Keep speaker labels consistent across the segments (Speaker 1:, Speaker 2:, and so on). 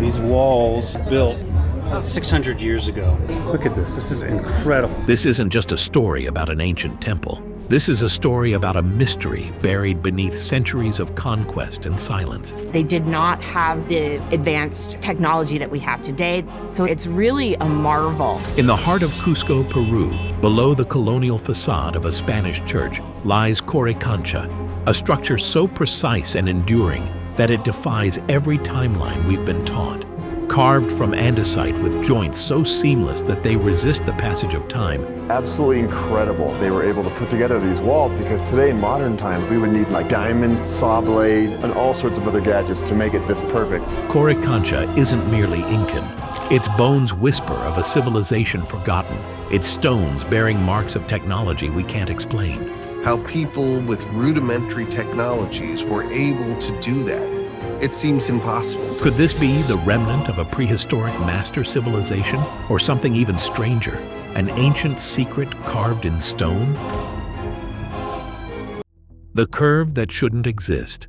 Speaker 1: These walls built about 600 years ago. Look at this. This is incredible.
Speaker 2: This isn't just a story about an ancient temple. This is a story about a mystery buried beneath centuries of conquest and silence.
Speaker 3: They did not have the advanced technology that we have today, so it's really a marvel.
Speaker 2: In the heart of Cusco, Peru, below the colonial facade of a Spanish church, lies Qorikancha, a structure so precise and enduring that it defies every timeline we've been taught. Carved from andesite with joints so seamless that they resist the passage of time.
Speaker 4: Absolutely incredible. They were able to put together these walls because today in modern times we would need like diamond saw blades and all sorts of other gadgets to make it this perfect.
Speaker 2: Coricancha isn't merely Incan. Its bones whisper of a civilization forgotten. Its stones bearing marks of technology we can't explain.
Speaker 5: How people with rudimentary technologies were able to do that. It seems impossible.
Speaker 2: Could this be the remnant of a prehistoric master civilization, or something even stranger, an ancient secret carved in stone? The curve that shouldn't exist.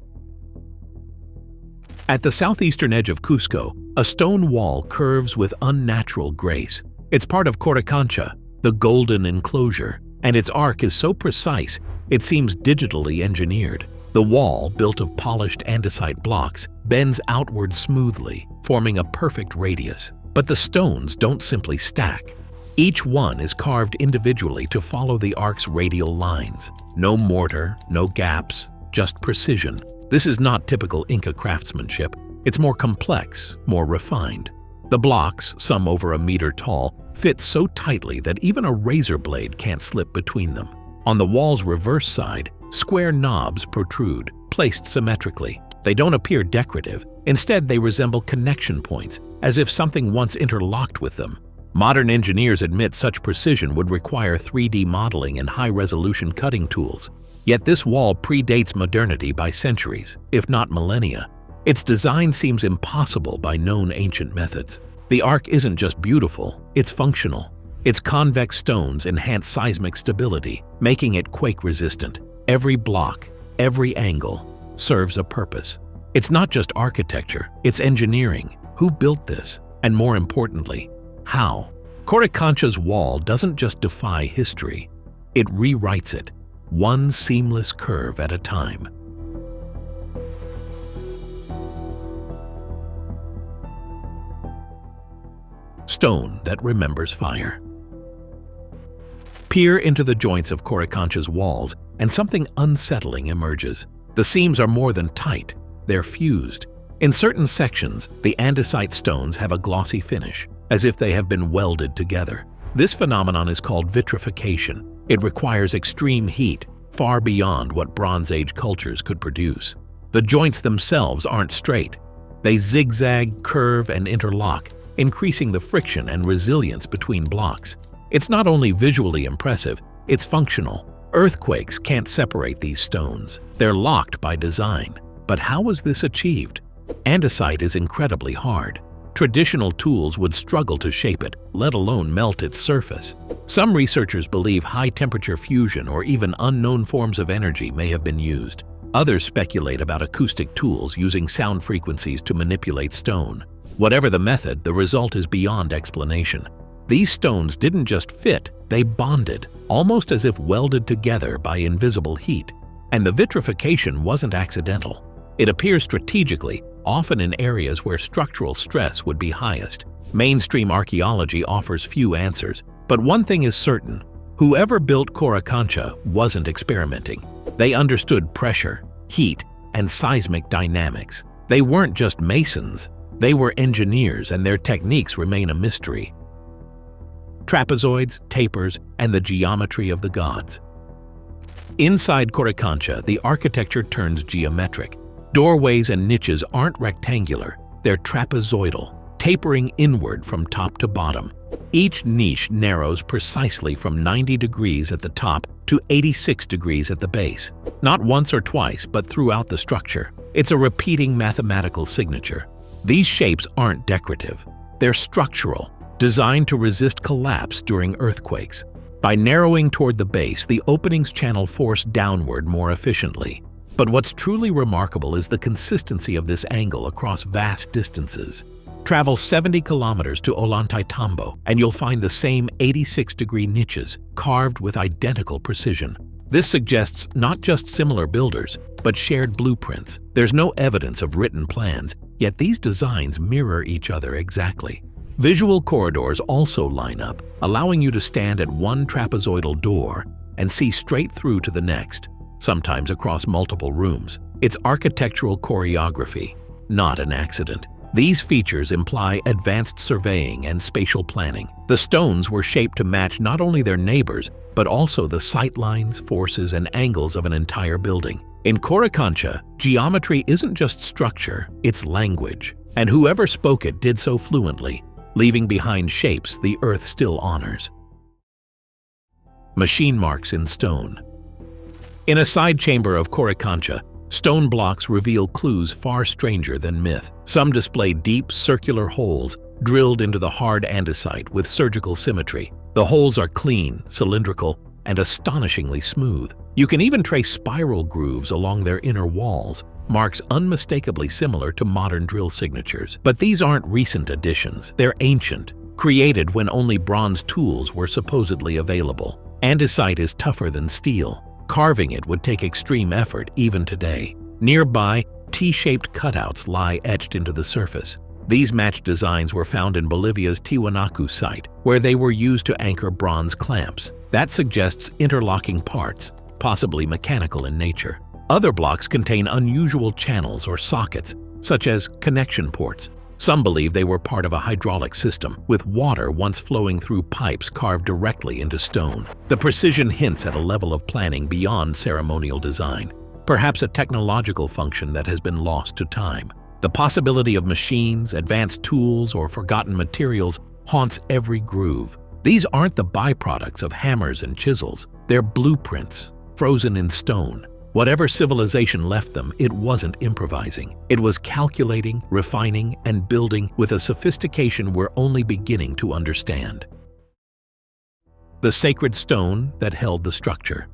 Speaker 2: At the southeastern edge of Cusco, a stone wall curves with unnatural grace. It's part of Coricancha, the golden enclosure, and its arc is so precise it seems digitally engineered. The wall, built of polished andesite blocks, bends outward smoothly, forming a perfect radius. But the stones don't simply stack. Each one is carved individually to follow the arc's radial lines. No mortar, no gaps, just precision. This is not typical Inca craftsmanship. It's more complex, more refined. The blocks, some over a meter tall, fit so tightly that even a razor blade can't slip between them. On the wall's reverse side, square knobs protrude, placed symmetrically. They don't appear decorative. Instead, they resemble connection points, as if something once interlocked with them. Modern engineers admit such precision would require 3D modeling and high-resolution cutting tools. Yet this wall predates modernity by centuries, if not millennia. Its design seems impossible by known ancient methods. The arc isn't just beautiful, it's functional. Its convex stones enhance seismic stability, making it quake-resistant. Every block, every angle, serves a purpose. It's not just architecture, it's engineering. Who built this? And more importantly, how? Coricancha's wall doesn't just defy history, it rewrites it, one seamless curve at a time. Stone that remembers fire. Peer into the joints of Coricancha's walls, and something unsettling emerges. The seams are more than tight, they're fused. In certain sections, the andesite stones have a glossy finish, as if they have been welded together. This phenomenon is called vitrification. It requires extreme heat, far beyond what Bronze Age cultures could produce. The joints themselves aren't straight. They zigzag, curve, and interlock, increasing the friction and resilience between blocks. It's not only visually impressive, it's functional. Earthquakes can't separate these stones. They're locked by design. But how was this achieved? Andesite is incredibly hard. Traditional tools would struggle to shape it, let alone melt its surface. Some researchers believe high-temperature fusion or even unknown forms of energy may have been used. Others speculate about acoustic tools using sound frequencies to manipulate stone. Whatever the method, the result is beyond explanation. These stones didn't just fit, they bonded, almost as if welded together by invisible heat. And the vitrification wasn't accidental. It appears strategically, often in areas where structural stress would be highest. Mainstream archaeology offers few answers, but one thing is certain: whoever built Qorikancha wasn't experimenting. They understood pressure, heat, and seismic dynamics. They weren't just masons, they were engineers, and their techniques remain a mystery. Trapezoids, tapers, and the geometry of the gods. Inside Coricancha, the architecture turns geometric. Doorways and niches aren't rectangular, they're trapezoidal, tapering inward from top to bottom. Each niche narrows precisely from 90 degrees at the top to 86 degrees at the base. Not once or twice, but throughout the structure. It's a repeating mathematical signature. These shapes aren't decorative, they're structural, designed to resist collapse during earthquakes. By narrowing toward the base, the openings channel force downward more efficiently. But what's truly remarkable is the consistency of this angle across vast distances. Travel 70 kilometers to Ollantaytambo, and you'll find the same 86-degree niches carved with identical precision. This suggests not just similar builders, but shared blueprints. There's no evidence of written plans, yet these designs mirror each other exactly. Visual corridors also line up, allowing you to stand at one trapezoidal door and see straight through to the next, sometimes across multiple rooms. It's architectural choreography, not an accident. These features imply advanced surveying and spatial planning. The stones were shaped to match not only their neighbors, but also the sightlines, forces, and angles of an entire building. In Coricancha, geometry isn't just structure, it's language. And whoever spoke it did so fluently, leaving behind shapes the earth still honors. Machine marks in stone. In a side chamber of Qorikancha, stone blocks reveal clues far stranger than myth. Some display deep, circular holes drilled into the hard andesite with surgical symmetry. The holes are clean, cylindrical, and astonishingly smooth. You can even trace spiral grooves along their inner walls, marks unmistakably similar to modern drill signatures. But these aren't recent additions. They're ancient, created when only bronze tools were supposedly available. Andesite is tougher than steel. Carving it would take extreme effort even today. Nearby, T-shaped cutouts lie etched into the surface. These matched designs were found in Bolivia's Tiwanaku site, where they were used to anchor bronze clamps. That suggests interlocking parts, possibly mechanical in nature. Other blocks contain unusual channels or sockets, such as connection ports. Some believe they were part of a hydraulic system, with water once flowing through pipes carved directly into stone. The precision hints at a level of planning beyond ceremonial design, perhaps a technological function that has been lost to time. The possibility of machines, advanced tools, or forgotten materials haunts every groove. These aren't the byproducts of hammers and chisels. They're blueprints, frozen in stone. Whatever civilization left them, it wasn't improvising. It was calculating, refining, and building with a sophistication we're only beginning to understand. The sacred stone that held the structure.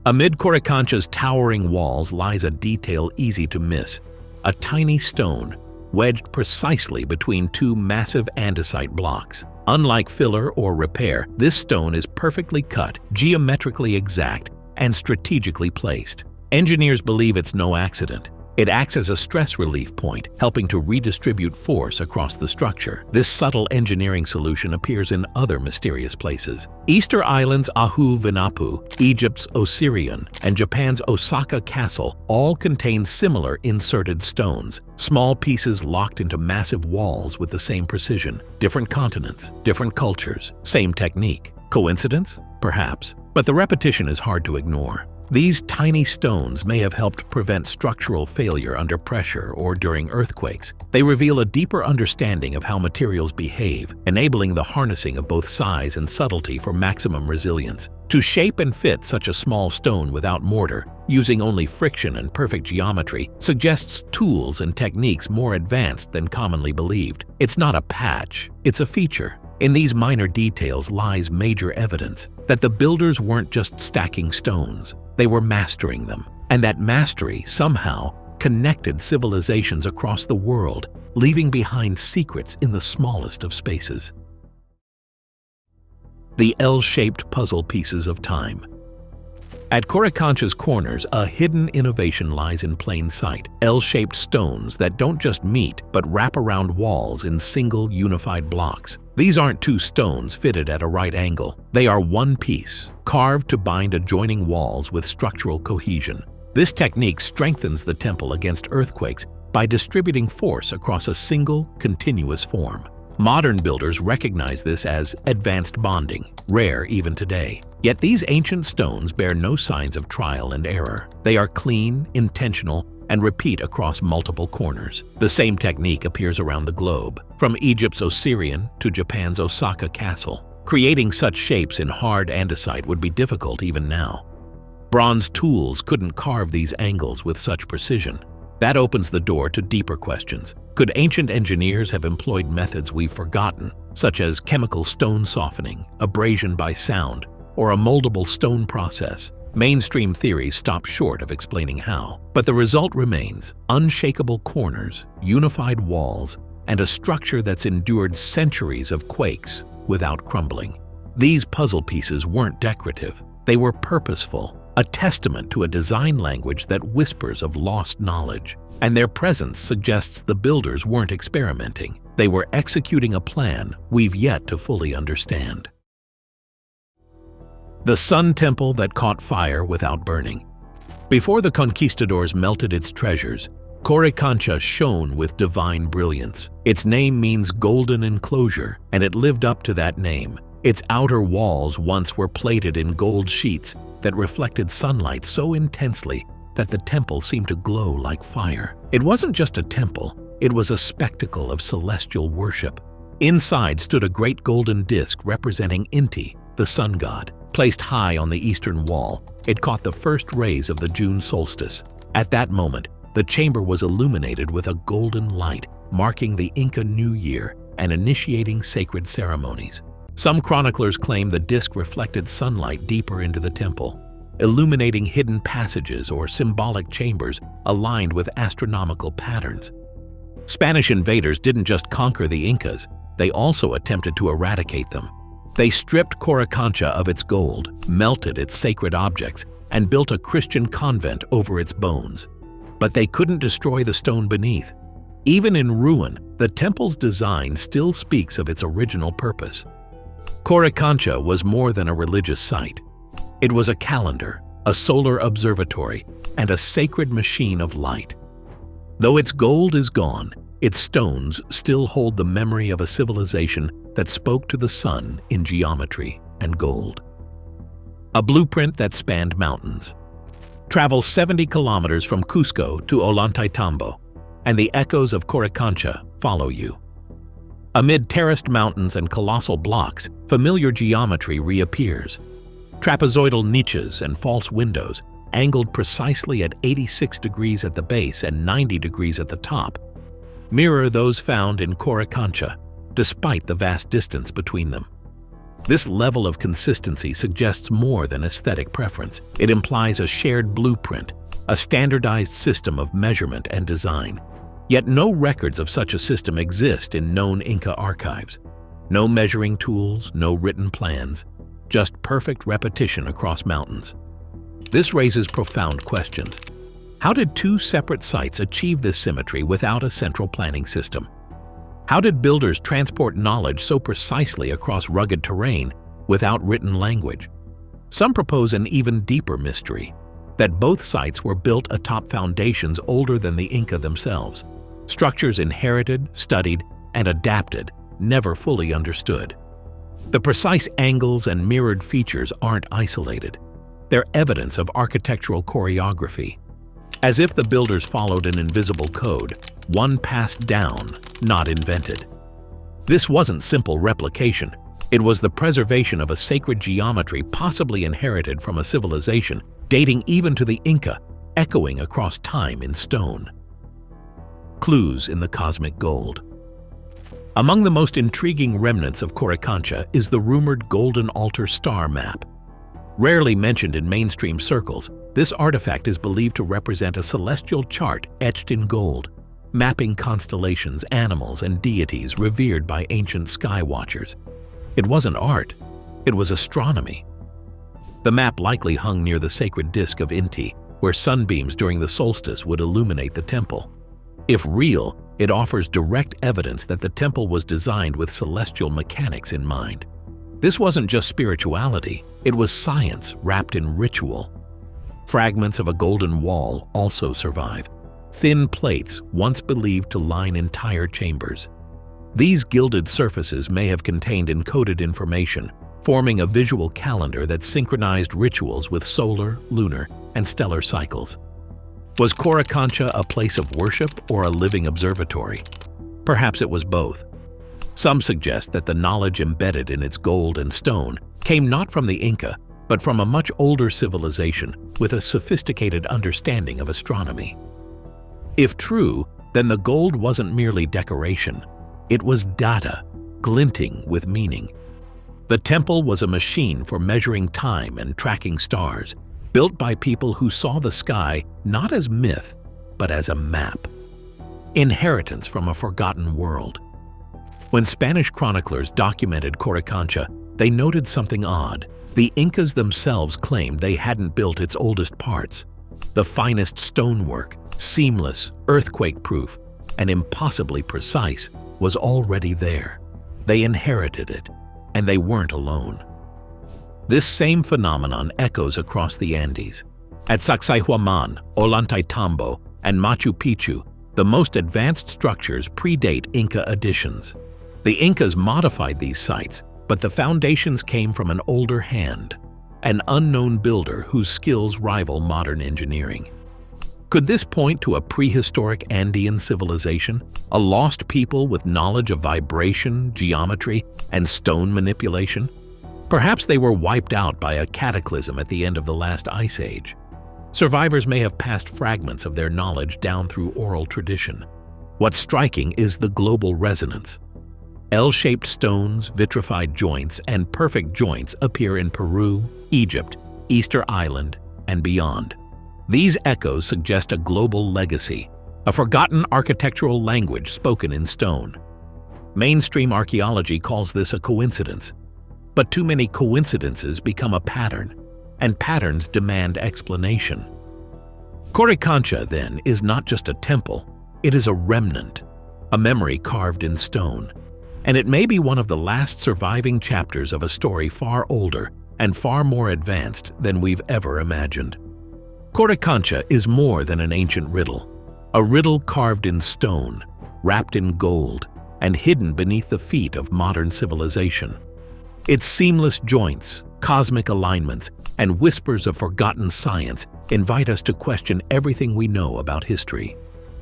Speaker 2: Amid Qorikancha's towering walls lies a detail easy to miss. A tiny stone, wedged precisely between two massive andesite blocks. Unlike filler or repair, this stone is perfectly cut, geometrically exact, and strategically placed. Engineers believe it's no accident. It acts as a stress relief point, helping to redistribute force across the structure. This subtle engineering solution appears in other mysterious places. Easter Island's Ahu Vinapu, Egypt's Osirian, and Japan's Osaka Castle all contain similar inserted stones, small pieces locked into massive walls with the same precision. Different continents, different cultures, same technique. Coincidence? Perhaps. But the repetition is hard to ignore. These tiny stones may have helped prevent structural failure under pressure or during earthquakes. They reveal a deeper understanding of how materials behave, enabling the harnessing of both size and subtlety for maximum resilience. To shape and fit such a small stone without mortar, using only friction and perfect geometry, suggests tools and techniques more advanced than commonly believed. It's not a patch, it's a feature. In these minor details lies major evidence that the builders weren't just stacking stones, they were mastering them. And that mastery somehow connected civilizations across the world, leaving behind secrets in the smallest of spaces. The L-shaped puzzle pieces of time. At Qorikancha's corners, a hidden innovation lies in plain sight. L-shaped stones that don't just meet, but wrap around walls in single, unified blocks. These aren't two stones fitted at a right angle. They are one piece, carved to bind adjoining walls with structural cohesion. This technique strengthens the temple against earthquakes by distributing force across a single, continuous form. Modern builders recognize this as advanced bonding, rare even today. Yet these ancient stones bear no signs of trial and error. They are clean, intentional, and repeat across multiple corners. The same technique appears around the globe, from Egypt's Osirian to Japan's Osaka Castle. Creating such shapes in hard andesite would be difficult even now. Bronze tools couldn't carve these angles with such precision. That opens the door to deeper questions. Could ancient engineers have employed methods we've forgotten, such as chemical stone softening, abrasion by sound, or a moldable stone process? Mainstream theories stop short of explaining how, but the result remains: unshakable corners, unified walls, and a structure that's endured centuries of quakes without crumbling. These puzzle pieces weren't decorative. They were purposeful, a testament to a design language that whispers of lost knowledge. And their presence suggests the builders weren't experimenting. They were executing a plan we've yet to fully understand. The Sun Temple that caught fire without burning. Before the conquistadors melted its treasures, Qorikancha shone with divine brilliance. Its name means golden enclosure, and it lived up to that name. Its outer walls once were plated in gold sheets that reflected sunlight so intensely that the temple seemed to glow like fire. It wasn't just a temple, it was a spectacle of celestial worship. Inside stood a great golden disc representing Inti, the sun god. Placed high on the eastern wall, it caught the first rays of the June solstice. At that moment, the chamber was illuminated with a golden light, marking the Inca New Year and initiating sacred ceremonies. Some chroniclers claim the disc reflected sunlight deeper into the temple, illuminating hidden passages or symbolic chambers aligned with astronomical patterns. Spanish invaders didn't just conquer the Incas, they also attempted to eradicate them. They stripped Coricancha of its gold, melted its sacred objects, and built a Christian convent over its bones. But they couldn't destroy the stone beneath. Even in ruin, the temple's design still speaks of its original purpose. Coricancha was more than a religious site. It was a calendar, a solar observatory, and a sacred machine of light. Though its gold is gone, its stones still hold the memory of a civilization that spoke to the sun in geometry and gold. A blueprint that spanned mountains. Travel 70 kilometers from Cusco to Ollantaytambo, and the echoes of Qorikancha follow you. Amid terraced mountains and colossal blocks, familiar geometry reappears. Trapezoidal niches and false windows, angled precisely at 86 degrees at the base and 90 degrees at the top, mirror those found in Coricancha, despite the vast distance between them. This level of consistency suggests more than aesthetic preference. It implies a shared blueprint, a standardized system of measurement and design. Yet no records of such a system exist in known Inca archives. No measuring tools, no written plans, just perfect repetition across mountains. This raises profound questions. How did two separate sites achieve this symmetry without a central planning system? How did builders transport knowledge so precisely across rugged terrain without written language? Some propose an even deeper mystery, that both sites were built atop foundations older than the Inca themselves. Structures inherited, studied, and adapted, never fully understood. The precise angles and mirrored features aren't isolated. They're evidence of architectural choreography. As if the builders followed an invisible code, one passed down, not invented. This wasn't simple replication. It was the preservation of a sacred geometry possibly inherited from a civilization dating even to the Inca, echoing across time in stone. Clues in the cosmic gold. Among the most intriguing remnants of Qorikancha is the rumored Golden Altar star map. Rarely mentioned in mainstream circles, this artifact is believed to represent a celestial chart etched in gold, mapping constellations, animals, and deities revered by ancient sky watchers. It wasn't art, it was astronomy. The map likely hung near the sacred disk of Inti, where sunbeams during the solstice would illuminate the temple. If real, it offers direct evidence that the temple was designed with celestial mechanics in mind. This wasn't just spirituality, it was science wrapped in ritual. Fragments of a golden wall also survive, thin plates once believed to line entire chambers. These gilded surfaces may have contained encoded information, forming a visual calendar that synchronized rituals with solar, lunar, and stellar cycles. Was Qorikancha a place of worship or a living observatory? Perhaps it was both. Some suggest that the knowledge embedded in its gold and stone came not from the Inca, but from a much older civilization with a sophisticated understanding of astronomy. If true, then the gold wasn't merely decoration. It was data, glinting with meaning. The temple was a machine for measuring time and tracking stars, built by people who saw the sky not as myth, but as a map. inheritance from a forgotten world. When Spanish chroniclers documented Qorikancha, they noted something odd. The Incas themselves claimed they hadn't built its oldest parts. The finest stonework, seamless, earthquake-proof, and impossibly precise, was already there. They inherited it, and they weren't alone. This same phenomenon echoes across the Andes. At Sacsayhuaman, Ollantaytambo, and Machu Picchu, the most advanced structures predate Inca additions. The Incas modified these sites, but the foundations came from an older hand, an unknown builder whose skills rival modern engineering. Could this point to a prehistoric Andean civilization, a lost people with knowledge of vibration, geometry, and stone manipulation? Perhaps they were wiped out by a cataclysm at the end of the last ice age. Survivors may have passed fragments of their knowledge down through oral tradition. What's striking is the global resonance. L-shaped stones, vitrified joints, and perfect joints appear in Peru, Egypt, Easter Island, and beyond. These echoes suggest a global legacy, a forgotten architectural language spoken in stone. Mainstream archaeology calls this a coincidence, but too many coincidences become a pattern, and patterns demand explanation. Coricancha, then, is not just a temple, it is a remnant, a memory carved in stone. And it may be one of the last surviving chapters of a story far older and far more advanced than we've ever imagined. Qorikancha is more than an ancient riddle, a riddle carved in stone, wrapped in gold, and hidden beneath the feet of modern civilization. Its seamless joints, cosmic alignments, and whispers of forgotten science invite us to question everything we know about history.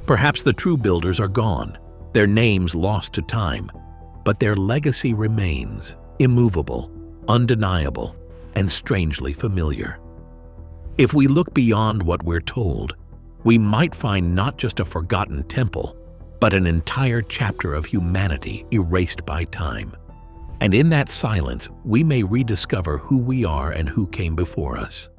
Speaker 2: Perhaps the true builders are gone, their names lost to time, but their legacy remains, immovable, undeniable, and strangely familiar. If we look beyond what we're told, we might find not just a forgotten temple, but an entire chapter of humanity erased by time. And in that silence, we may rediscover who we are and who came before us.